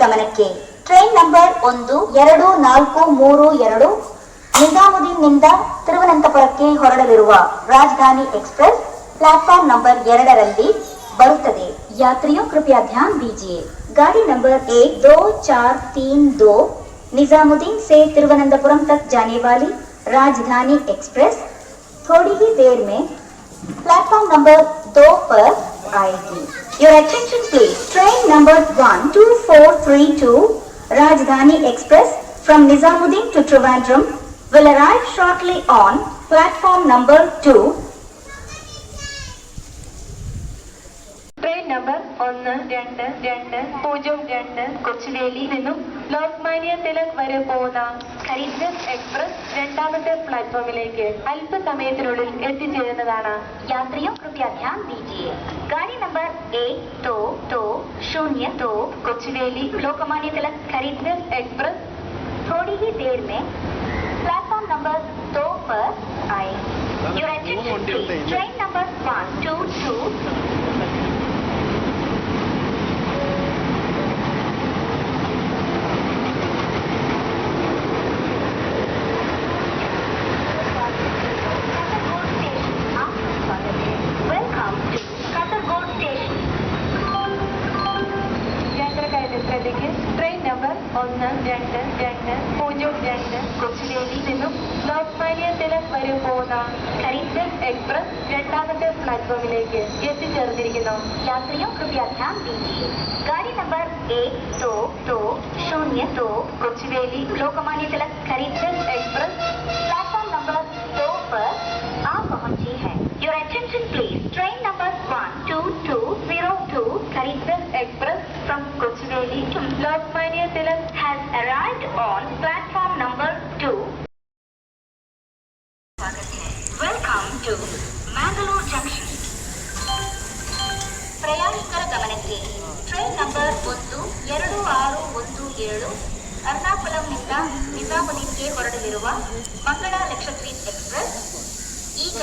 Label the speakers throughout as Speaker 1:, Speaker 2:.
Speaker 1: ಗಮನಕ್ಕೆ train number 12432 ನಿಜಾಮುದ್ದೀನ್ನಿಂದ ತಿರುವನಂತಪುರಕ್ಕೆ ಹೊರಡಲಿರುವ ರಾಜಧಾನಿ express platform number 2ರಲ್ಲಿ ಬರುತ್ತದೆ। यात्रियों कृपया ध्यान दीजिए, गाड़ी नंबर 12432 निजामुद्दीन से तिरुवनंतपुरम तक जाने वाली राजधानी एक्सप्रेस थोड़ी ही देर में प्लेटफॉर्म नंबर 2 पर आएगी। Your attention please, train number 12432 Rajdhani Express from Nizamuddin to Trivandrum will arrive shortly on platform number 2.
Speaker 2: Train number 1202 കൊച്ചുവേലിയിൽ നിന്നും ലോക്മാന്യ തിലക് വരെ പോകുന്ന ഖരീദ്നഗർ എക്സ്പ്രസ് രണ്ടാമത്തെ പ്ലാറ്റ്ഫോമിലേക്ക് അല്പസമയത്തിനുള്ളിൽ എത്തിച്ചേരുന്നതാണ്।
Speaker 1: यात्रियों कृपया ध्यान दीजिए, गाड़ी नंबर 12202
Speaker 2: കൊച്ചുവേലി
Speaker 1: लोकमान्य तिलक
Speaker 2: ഖരീദ്നഗർ എക്സ്പ്രസ്
Speaker 1: थोड़ी ही देर में प्लेटफॉर्म नंबर 2 पर आएगी। Your attention please, train number 122
Speaker 2: train number 1202 കൊച്ചുവേലിയിൽ നിന്നും ലോക്മാന്യ തിലക് വരെ പോകുന്ന ഖരീദ്നഗർ എക്സ്പ്രസ് രണ്ടാമത്തെ പ്ലാറ്റ്ഫോമിലേക്ക് എത്തിച്ചേർന്നിരിക്കുന്നു।
Speaker 1: यात्रियों कृपया ध्यान दीजिए, गाड़ी number 12202
Speaker 2: Kochuveli
Speaker 1: Lokmanya Tilak
Speaker 2: ഖരീദ്നഗർ express
Speaker 1: platform number 2 पर आ पहुंची है। Your attention please, train number 12202
Speaker 2: ഖരീദ്നഗർ express
Speaker 1: from
Speaker 2: Kochuveli Lokmanya Tilak
Speaker 1: has arrived on platform number 2. Welcome to Mangalore Junction. ಪ್ರಯಾಣಿಕರ ಗಮನಕ್ಕೆ ಟ್ರೈನ್ ನಂಬರ್ 12617 ಎರ್ನಾಕುಲಂನಿಂದ ನಿಜಾಮುದ್ದೀನ್ಗೆ ಹೊರಡಲಿರುವ ಮಂಗಳ ಲಕ್ಷದ್ವೀಪ್ ಎಕ್ಸ್ಪ್ರೆಸ್ ಈಗ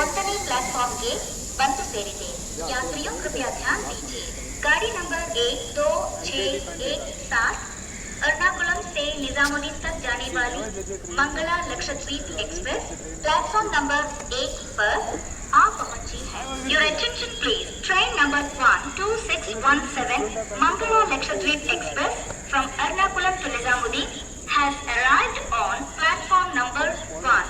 Speaker 1: 1ನೇ ಪ್ಲಾಟ್ಫಾರ್ಮ್ಗೆ ಬಂದು ಸೇರಿದೆ। यात्रियों कृपया ध्यान दीजिए, गाड़ी नंबर 12617 एर्नाकुलम से निजामुद्दीन तक जाने वाली Mangala Lakshadweep express platform number 1 पर आ पहुंची है। Your attention please, train number 12617 Mangala Lakshadweep express from Ernakulam to Nizamuddin has arrived on platform number 1.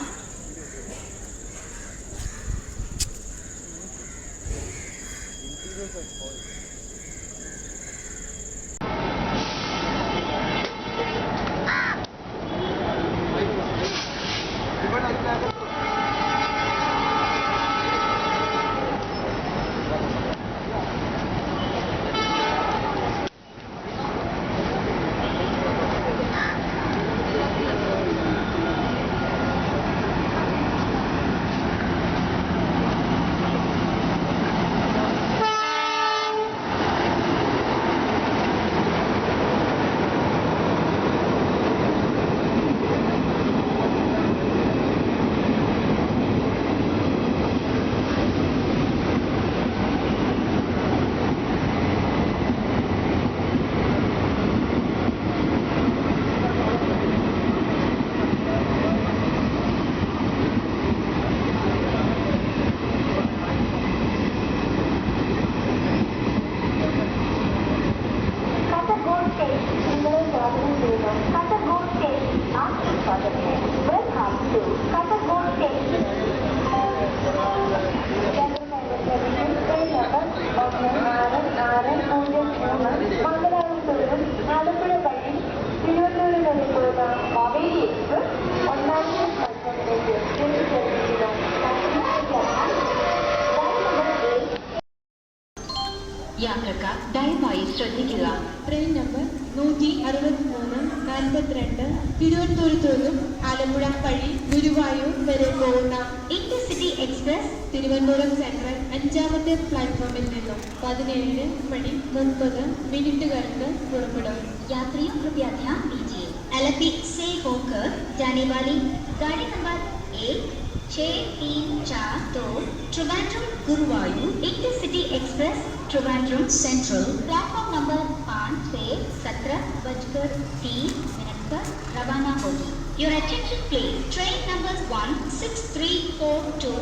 Speaker 3: യാത്രക്കാർ ദയവായി ശ്രദ്ധിക്കുക. ട്രെയിൻ നമ്പർ 16342 തിരുവനന്തപുരത്തു നിന്നും ആലപ്പുഴ വഴി ഗുരുവായൂർ വരെ പോകുന്ന
Speaker 1: ഇന്റർസിറ്റി എക്സ്പ്രസ്
Speaker 3: തിരുവനന്തപുരം സെൻട്രൽ 5ാമത്തെ പ്ലാറ്റ്ഫോമിൽ നിന്നും 17:30 പുറപ്പെടും।
Speaker 1: यात्रियों कृपया ध्यान दीजिए, एलपी से होकर जाने वाली गाड़ी number 16342 Trivandrum Guruvayur intercity express Trivandrum central platform number 5 से 17 बजकर 30 मिनट पर रवाना होगी। Your attention please. Train number 16342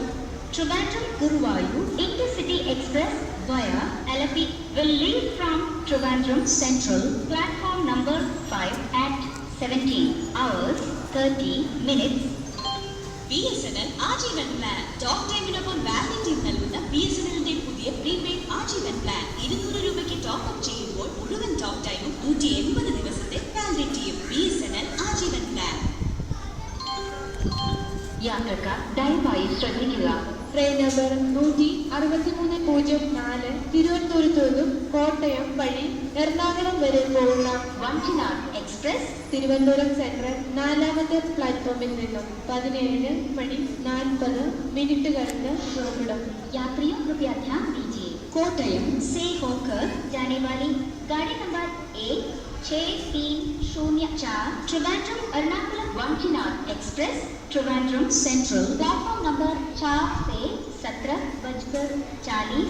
Speaker 1: Trivandrum Guruvayur Intercity Express via Alapi will leave from Trivandrum Central platform number 5 at 17 hours 30 minutes.
Speaker 4: BSNL Ajeevan plan talk ടൈമിനൊപ്പം validity നൽകുന്ന BSNLന്റെ പുതിയ prepaid ആജീവൻ plan 200 രൂപയ്ക്ക് ടോപ്പ് അപ്പ് ചെയ്യുമ്പോൾ മുഴുവൻ ടോക്ക് ടൈമും 180 ദിവസത്തെ വാലിഡിറ്റിയും. BSNL Ajeevan plan.
Speaker 1: യാത്രക്കാർ ദയവായി ശ്രദ്ധിക്കുക.
Speaker 3: ട്രെയിൻ നമ്പർ 16304 തിരുവനന്തപുരത്തു നിന്നും കോട്ടയം വഴി എറണാകുളം വരെ പോകുന്ന
Speaker 1: വഞ്ചിനാട് എക്സ്പ്രസ്
Speaker 3: തിരുവനന്തപുരം സെൻട്രൽ 4ാമത്തെ പ്ലാറ്റ്ഫോമിൽ നിന്നും 17:40 കഴിഞ്ഞ് പുറപ്പെടും.
Speaker 1: यात्रियों कृपया ध्यान दीजिए.
Speaker 4: കോട്ടയം से होकर
Speaker 1: जाने वाली गाड़ी number 16304 Trivandrum Ernakulam Vanchinad express Trivandrum central platform number 4 से 17:40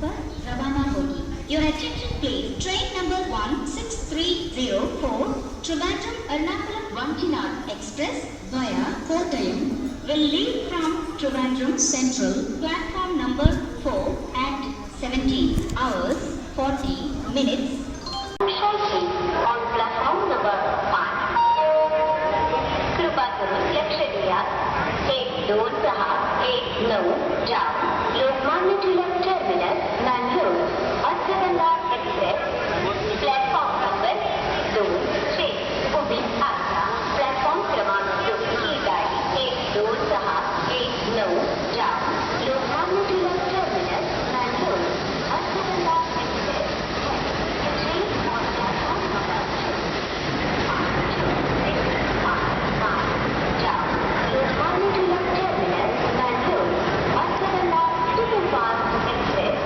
Speaker 1: पर रवाना होगी. Your attention please. Train number 16304 Trivandrum Ernakulam Vantchinad Express via
Speaker 4: Kottayam
Speaker 1: will leave from Trivandrum Central platform number 4 at 17 hours 40 minutes. Shortly on platform number 5. कृपा करून लक्ष द्या. 12619 जाम Lokmanya Tilak terminus Nanded Matsyagandha express platform number 2 चे उभी आता प्लॅटफॉर्म क्रमांक 2 ही गाडी 12619 जाम Lokmanya Tilak terminus Nanded Matsyagandha express train on platform number 2 जाम Lokmanya Tilak terminus Nanded Matsyagandha superfast express.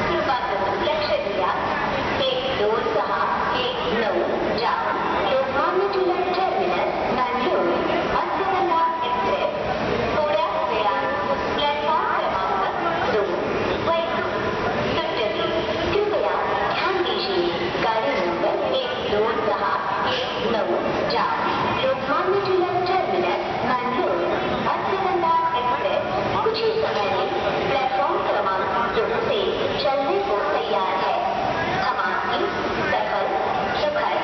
Speaker 1: कृपा करून लक्ष द्या. 12619 जाम लोकमान्य टिळक टर्मिनस नांदेड अस्सगंधा एक्सप्रेस थोड्या वेळात प्लॅटफॉर्म क्रमांक 2 वैकुंठ सुटली. कृपया ध्यान दीजिए. गाड़ी नंबर 12619 जाम लोकमान्य टिळक टर्मिनस नांदेड अस्सगंधा एक्सप्रेस कुछ ही समय में प्लेटफॉर्म क्रमांक 2 से चलने को तैयार है. हम आपकी सफल सुखद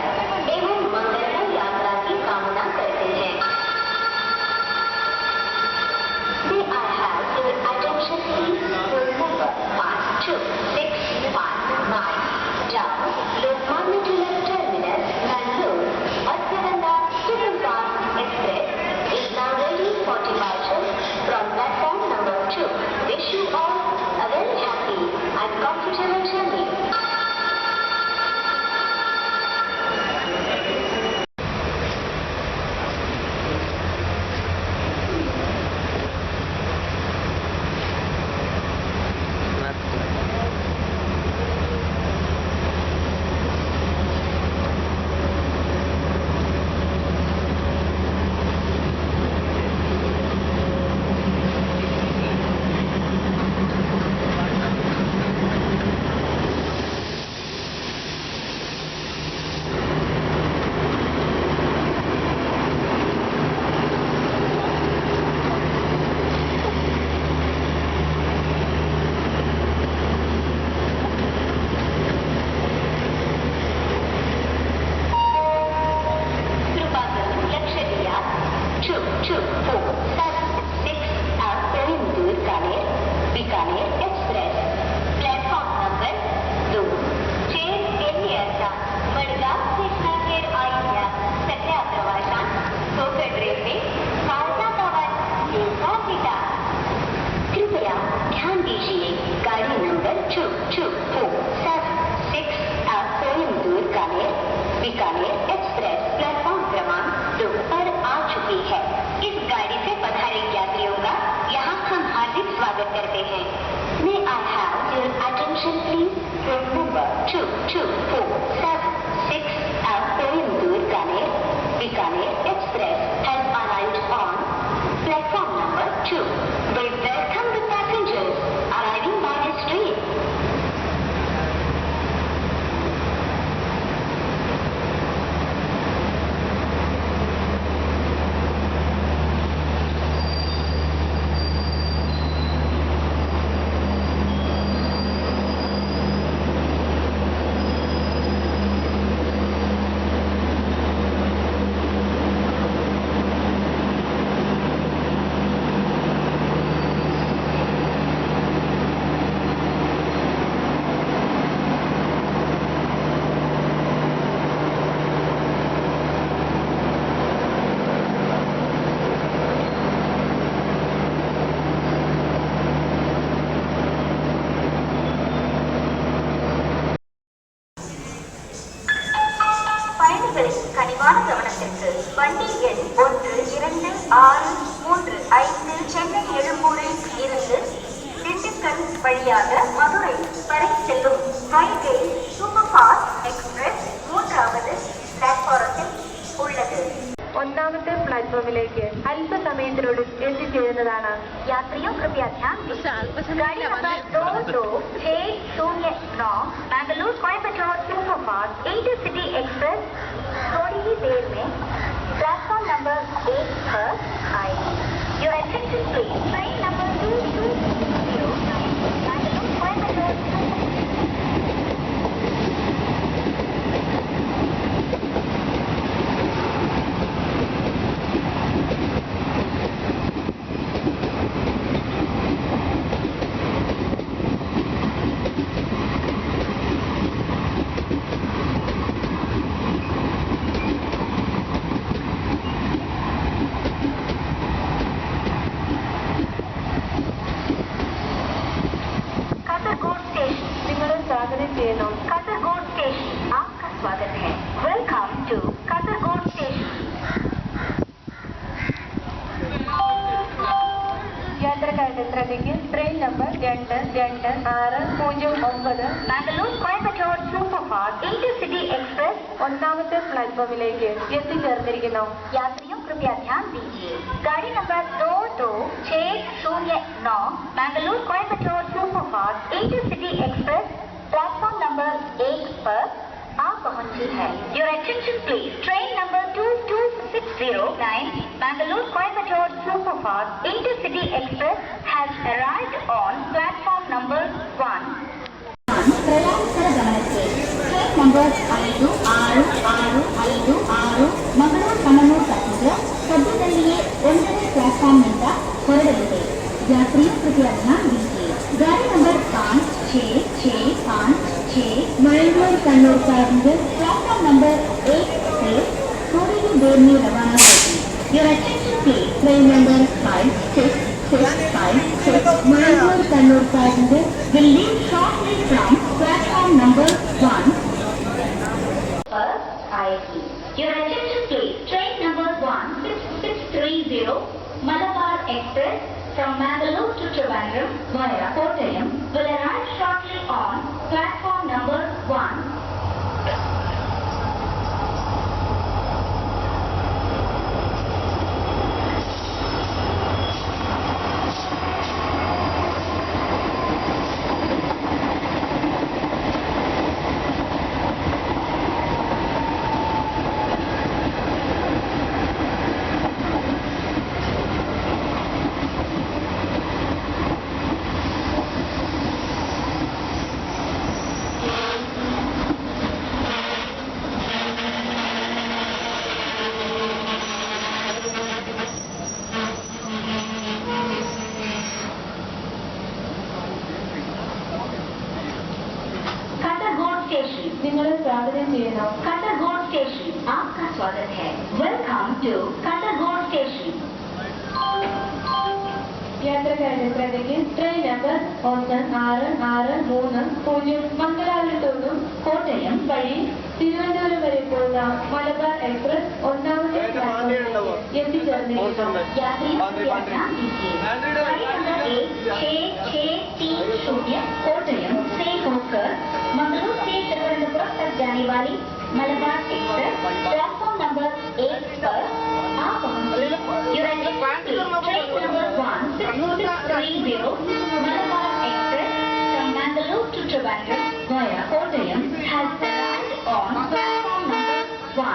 Speaker 1: एवं मंगलमय यात्रा की कामना करते हैं. May I have your attention please? Roll number 5265 जाम Lokmanya Tilak terminus Nanded Matsyagandha superfast express is now ready for departure from platform number 2. Wish you all a very happy and comfortable journey. कृपा करून लक्ष द्या. 2247 कोइंबतूर कानेर बीकानेर एक्सप्रेस प्लॅटफॉर्म नंबर 2 चेर येथे आता मडगाव स्टेशनाचेर आयिल्ल्या सगळ्या प्रवाशांक कोकण रेल्वे काळजा गावात येवकार दिता. कृपया ध्यान दीजिए. गाड़ी नंबर 2247 कोइंबतूर कानेर बीकानेर एक्सप्रेस प्लेटफॉर्म பயணிகளின் கனிவான கவனத்திற்கு வண்டி எண் 1265 சென்னை எழும்பூரில் இருந்து திண்டுக்கல் வழியாக மதுரை வரை செல்லும் வைகை சூப்பர் ஃபாஸ்ட் എക്സ്പ്രസ് മൂന്നാമത് പ്ലാറ്റ്ഫോറത്തിൽ ഉള്ളത്.
Speaker 2: ഒന്നാമത്തെ പ്ലാറ്റ്ഫോമിലേക്ക് അല്പസമയത്തിനുള്ളിൽ എത്തിച്ചേരുന്നതാണ്.
Speaker 1: यात्रियों कृपया ध्यान दीजिए गाड़ी नंबर 22609 Mangalore Coimbatore superfast intercity express थोड़ी ही देर में प्लेटफॉर्म नंबर 1 पर आएगी. Your attention please. Train number 2209 Mangalore Coimbatore Kasaragod station आपका स्वागत है. Welcome to Kasaragod station.
Speaker 2: യാത്രക്കാരുടെ ശ്രദ്ധയ്ക്ക് train number 226009
Speaker 1: Mangalore Coimbatore superfast intercity express
Speaker 2: ഒന്നാമത്തെ പ്ലാറ്റ്ഫോമിലേക്ക് എത്തിച്ചേർന്നിരിക്കുന്നു.
Speaker 1: यात्रियों कृपया ध्यान दीजिए गाड़ी नंबर 22609 Mangalore Coimbatore superfast intercity express platform number 1 पर आ पहुंची है. Your attention please. Train number 22609 Mangalore Coimbatore superfast intercity express has arrived on platform number 1. प्रयाणिकर गमनಕ್ಕೆ train number 5666 Mangaluru Kannur passenger ಸದ್ಯದಲ್ಲಿಯೇ 1ನೇ ಪ್ಲಾಟ್ಫಾರ್ಮ್ನಿಂದ ಹೊರಡಲಿದೆ. यात्रियों कृपया ध्यान दीजिए गाड़ी number 5656 Mangalore Kannur passenger platform number 1 से थोड़ी ही देर में रवाना होगी. Your attention please. Train number 5656 Mangalore Kannur passenger will leave shortly from platform number 1 पर आएगी. Your attention please. Train number 16630 Malabar Express from Mangalore to Trivandrum via Kottayam will arrive shortly on platform number 1.
Speaker 2: നിങ്ങളെ സ്വാഗതം ചെയ്യുന്നു.
Speaker 1: Kasaragod station आपका स्वागत है. Welcome to Kasaragod station.
Speaker 2: യാത്രക്കാരുടെ ശ്രദ്ധയ്ക്ക് ട്രെയിൻ നമ്പർ 1660 മംഗലാപുരത്തു നിന്നും കോട്ടയം വഴി തിരുവനന്തപുരം വരെ പോകുന്ന മലബാർ എക്സ്പ്രസ് ഒന്നാമത്തെ പ്ലാറ്റ്ഫോമിലേക്ക് എത്തിച്ചേർന്നിരിക്കുന്നു.
Speaker 1: यात्रियों कृपया ध्यान दीजिए गाड़ी नंबर 16630 कोटयम से होकर मंगलूर से तिरुवनंतपुरम तक जाने वाली मलबार एक्सप्रेस प्लेटफॉर्म नंबर 1 पर आ पहुंची. Train number 1630 Malabar express from Mangalore to Trivandrum via Kottayam has arrived on platform number 1.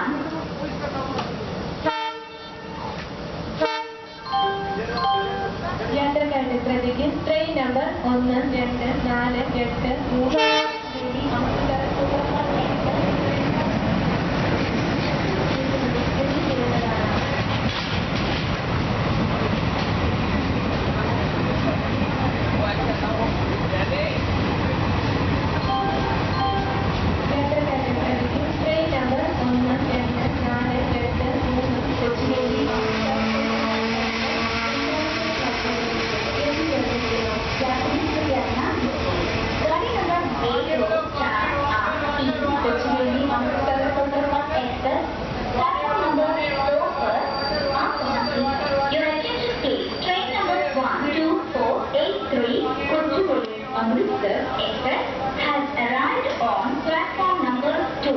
Speaker 2: യാത്രക്കാരുടെ ശ്രദ്ധയ്ക്ക് train number 1248 Amritsar superfast train number 1248 കൊച്ചിയിലേക്ക്
Speaker 1: गाड़ी number Express has arrived on platform number 2.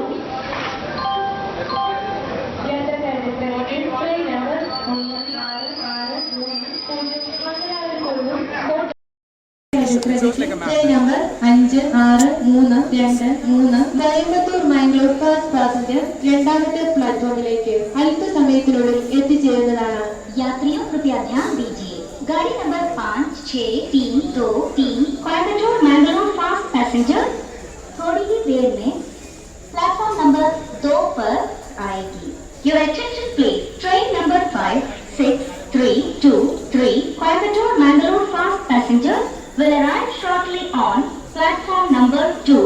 Speaker 2: യാത്രക്കാരുടെ train number
Speaker 3: train number 563223 Coimbatore Mangalore first passenger രണ്ടാമത്തെ പ്ലാറ്റ്ഫോമിലേക്ക് അല്പസമയത്തിനുള്ളിൽ എത്തിച്ചേരുന്നതാണ്.
Speaker 1: यात्रियों कृपया ध्यान दीजिए, गाड़ी number 5633 Coimbatore Mangalore fast passenger थोड़ी ही देर में प्लेटफॉर्म नंबर 2 पर आएगी. Your attention please. Train number 56323 Coimbatore Mangalore fast passenger will arrive shortly on platform number 2